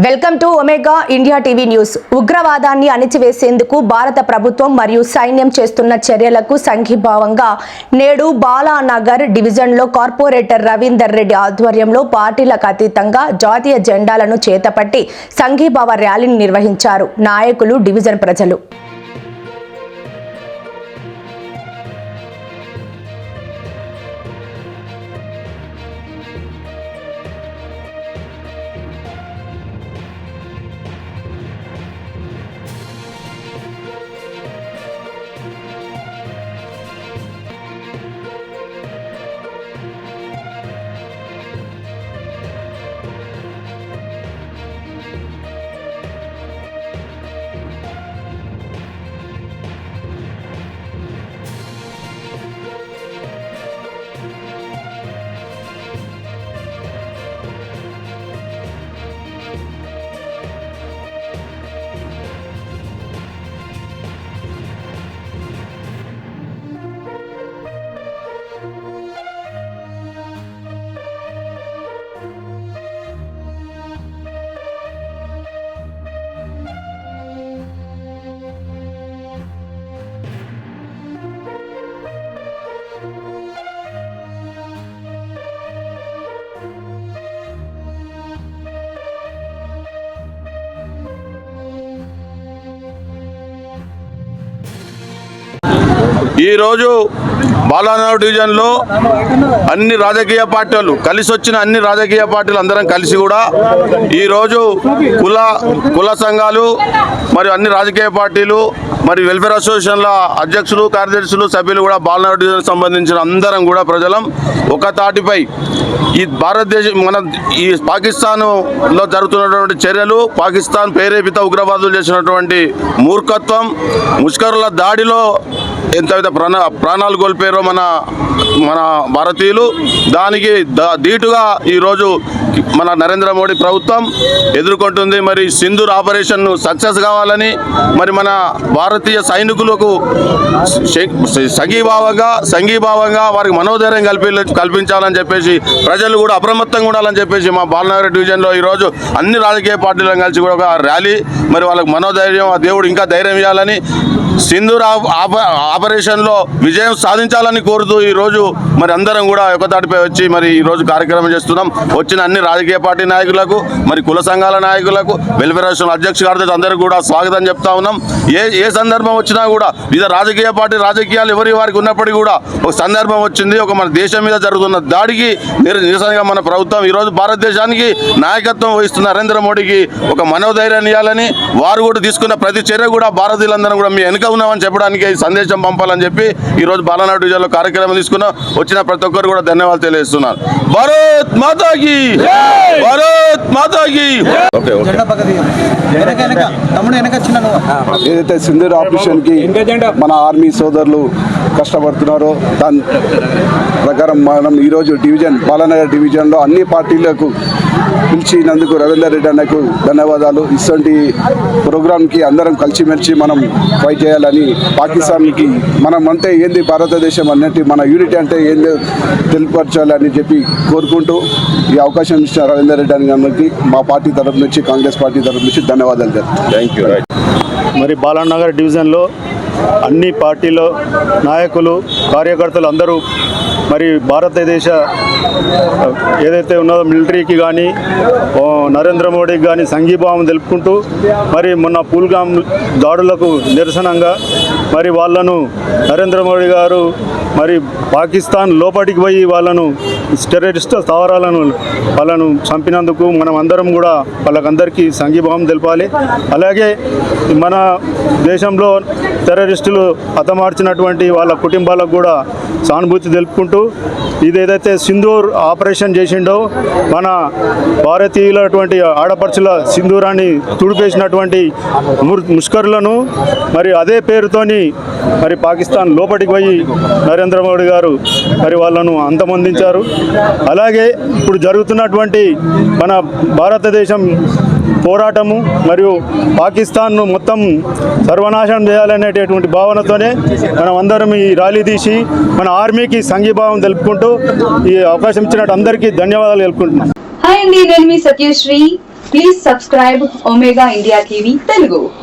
Welcome to omega India TV news. ఉగ్రవాదాన్ని అణిచివేసేందుకు భారత ప్రభుత్వం మరియు సైన్యం చేస్తున్న చర్యలకు సంఘీభావంగా నేడు బాలానగర్ డివిజన్లో కార్పొరేటర్ రవీందర్ రెడ్డి ఆధ్వర్యంలో పార్టీలకు అతీతంగా జాతీయ జెండాలను చేతపట్టి సంఘీభావ ర్యాలీని నిర్వహించారు నాయకులు, డివిజన్ ప్రజలు. ఈరోజు బాలానగర్ డివిజన్లో అన్ని రాజకీయ పార్టీలు కలిసి వచ్చిన అన్ని రాజకీయ పార్టీలు అందరం కలిసి కూడా ఈరోజు కుల సంఘాలు మరియు అన్ని రాజకీయ పార్టీలు మరియు వెల్ఫేర్ అసోసియేషన్ల అధ్యక్షులు, కార్యదర్శులు, సభ్యులు కూడా బాలానగర్ డివిజన్కి సంబంధించిన అందరం కూడా ప్రజలం ఒక తాటిపై ఈ భారతదేశం ఈ పాకిస్తాన్లో జరుగుతున్నటువంటి చర్యలు, పాకిస్తాన్ ప్రేరేపిత ఉగ్రవాదులు చేసినటువంటి మూర్ఖత్వం, ముష్కరుల దాడిలో ఎంత ప్రాణాలు కోల్పోయారో మన భారతీయులు, దానికి ధీటుగా ఈరోజు మన నరేంద్ర మోడీ ప్రభుత్వం ఎదుర్కొంటుంది. మరి సింధూర్ ఆపరేషన్ సక్సెస్ కావాలని, మరి మన భారతీయ సైనికులకు సంఘీభావంగా వారికి మనోధైర్యం కల్పించాలని చెప్పేసి, ప్రజలు కూడా అప్రమత్తంగా ఉండాలని చెప్పేసి మా బాలానగర్ డివిజన్లో ఈరోజు అన్ని రాజకీయ పార్టీలను కలిసి కూడా ఒక ర్యాలీ, మరి వాళ్ళకి మనోధైర్యం, ఆ దేవుడు ఇంకా ధైర్యం ఇవ్వాలని, సింధూర్ ఆపరేషన్లో విజయం సాధించాలని కోరుతూ ఈరోజు మరి అందరం కూడా ఒకతాటిపై వచ్చి మరి ఈరోజు కార్యక్రమం చేస్తున్నాం. వచ్చిన అన్ని రాజకీయ పార్టీ నాయకులకు, మరి కుల సంఘాల నాయకులకు, వెల్ఫేర్ అసోసియేషన్ అధ్యక్ష కార్యదర్శి అందరికీ కూడా స్వాగతం చెప్తా ఉన్నాం. ఏ సందర్భం వచ్చినా కూడా వివిధ రాజకీయ పార్టీ రాజకీయాలు వారికి ఉన్నప్పటికీ కూడా ఒక సందర్భం వచ్చింది, ఒక మన దేశం మీద జరుగుతున్న దాడికి నిరసనగా మన ప్రభుత్వం ఈరోజు భారతదేశానికి నాయకత్వం వహిస్తున్న నరేంద్ర మోడీకి ఒక మనోధైర్యాన్ని ఇవ్వాలని, వారు కూడా తీసుకున్న ప్రతి చర్య కూడా భారతీయులందరూ కూడా మీ వెనుక ఉన్నామని చెప్పడానికి సందేశం పంపాలని చెప్పి ఈరోజు బాలానగర్ డివిజన్లో కార్యక్రమం తీసుకున్నాం. వచ్చిన ప్రతి ఒక్కరు కూడా ధన్యవాదాలు తెలియజేస్తున్నారు. భారత్ మాతాకి, భారత్ మాతాకి. ఏదైతే సింధూర్ ఆపరేషన్ కి మన ఆర్మీ సోదరులు కష్టపడుతున్నారో దాని ప్రకారం మనం ఈరోజు బాలానగర్ డివిజన్లో అన్ని పార్టీలకు పిలిచినందుకు రవీందర్ రెడ్డి అన్నకు ధన్యవాదాలు. ఇటువంటి ప్రోగ్రాంకి అందరం కలిసిమెలిసి మనం ఫైట్ చేయాలని, పాకిస్తాన్కి మనం అంటే ఏంది భారతదేశం అన్నట్టు మన యూనిటీ అంటే ఏంది తెలియపరచాలని చెప్పి కోరుకుంటూ ఈ అవకాశం ఇచ్చిన రవీందర్ రెడ్డి అన్నకి మా పార్టీ తరఫు నుంచి, కాంగ్రెస్ పార్టీ తరఫు నుంచి ధన్యవాదాలు చెప్తాను. Thank you. మరి బాలానగర్ డివిజన్లో అన్ని పార్టీల నాయకులు, కార్యకర్తలు అందరూ మరి భారతదేశ ఏదైతే ఉన్నదో మిలిటరీకి కానీ, నరేంద్ర మోడీకి కానీ సంఘీభావం తెలుపుకుంటూ మరి మొన్న పూల్గాం దాడులకు నిరసనంగా మరి వాళ్ళను నరేంద్ర మోడీ గారు మరి పాకిస్తాన్ లోపలికి పోయి వాళ్ళను టెర్రరిస్ట్ వాళ్ళను చంపినందుకు మనం అందరం కూడా వాళ్ళకందరికీ సంఘీభావం తెలపాలి. అలాగే మన దేశంలో టెర్రరిస్టులు హతమార్చినటువంటి వాళ్ళ కుటుంబాలకు కూడా సానుభూతి తెలుపుకుంటూ ఇదేదైతే సింధూర్ ఆపరేషన్ చేసిండో మన భారతీయులటువంటి ఆడపడుచుల సింధూరాన్ని తుడిపేసినటువంటి ముష్కరులను మరి అదే పేరుతోని మరి పాకిస్తాన్ లోపలికి పోయి నరేంద్ర మోడీ గారు మరి వాళ్ళను అంతమొందించారు. అలాగే ఇప్పుడు జరుగుతున్నటువంటి మన భారతదేశం పోరాటము మరియు పాకిస్తాన్ను మొత్తం సర్వనాశనం చేయాలనేటటువంటి భావనతోనే మనం అందరం ఈ ర్యాలీ తీసి మన ఆర్మీకి సంఘీభావం తెలుపుకుంటూ ఈ అవకాశం ఇచ్చినట్టు అందరికీ ధన్యవాదాలు తెలుపుకుంటున్నాం. హాయ్ అండి, నేను మీ Satyasri. Please subscribe Omega India TV Telugu.